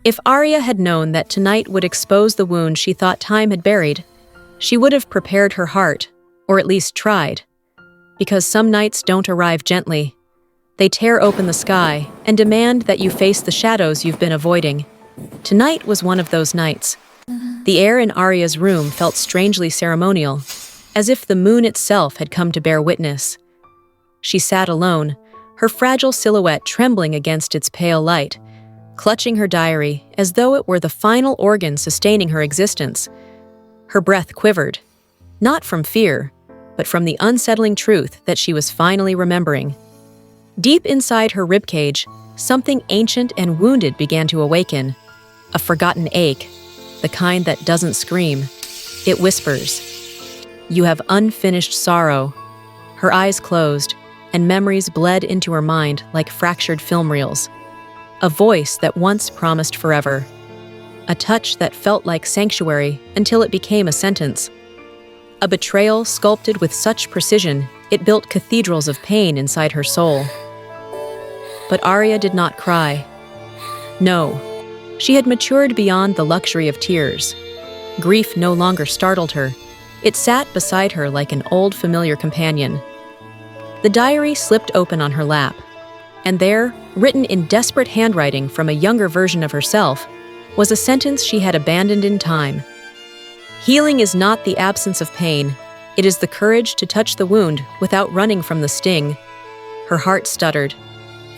If Aria had known that tonight would expose the wound she thought time had buried, she would have prepared her heart, or at least tried. Because some nights don't arrive gently. They tear open the sky and demand that you face the shadows you've been avoiding. Tonight was one of those nights. The air in Aria's room felt strangely ceremonial, as if the moon itself had come to bear witness. She sat alone, her fragile silhouette trembling against its pale light, clutching her diary as though it were the final organ sustaining her existence. Her breath quivered, not from fear, but from the unsettling truth that she was finally remembering. Deep inside her ribcage, something ancient and wounded began to awaken. A forgotten ache, the kind that doesn't scream. It whispers. You have unfinished sorrow. Her eyes closed, and memories bled into her mind like fractured film reels. A voice that once promised forever. A touch that felt like sanctuary until it became a sentence. A betrayal sculpted with such precision, it built cathedrals of pain inside her soul. But Aria did not cry. No, she had matured beyond the luxury of tears. Grief no longer startled her. It sat beside her like an old familiar companion. The diary slipped open on her lap, and there, written in desperate handwriting from a younger version of herself, was a sentence she had abandoned in time. Healing is not the absence of pain, it is the courage to touch the wound without running from the sting. Her heart stuttered.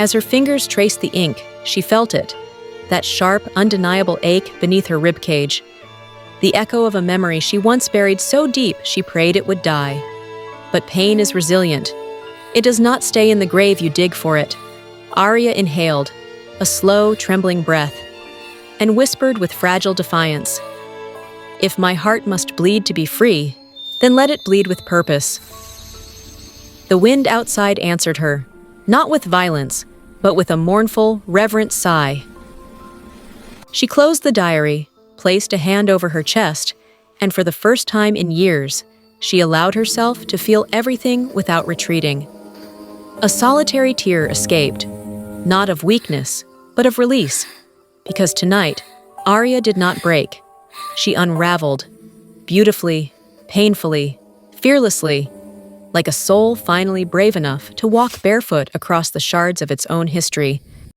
As her fingers traced the ink, she felt it, that sharp, undeniable ache beneath her ribcage, the echo of a memory she once buried so deep she prayed it would die. But pain is resilient. It does not stay in the grave you dig for it. Aria inhaled, a slow, trembling breath, and whispered with fragile defiance, "If my heart must bleed to be free, then let it bleed with purpose." The wind outside answered her, not with violence, but with a mournful, reverent sigh. She closed the diary, placed a hand over her chest, and for the first time in years, she allowed herself to feel everything without retreating. A solitary tear escaped, not of weakness, but of release, because tonight, Aria did not break. She unraveled, beautifully, painfully, fearlessly, like a soul finally brave enough to walk barefoot across the shards of its own history.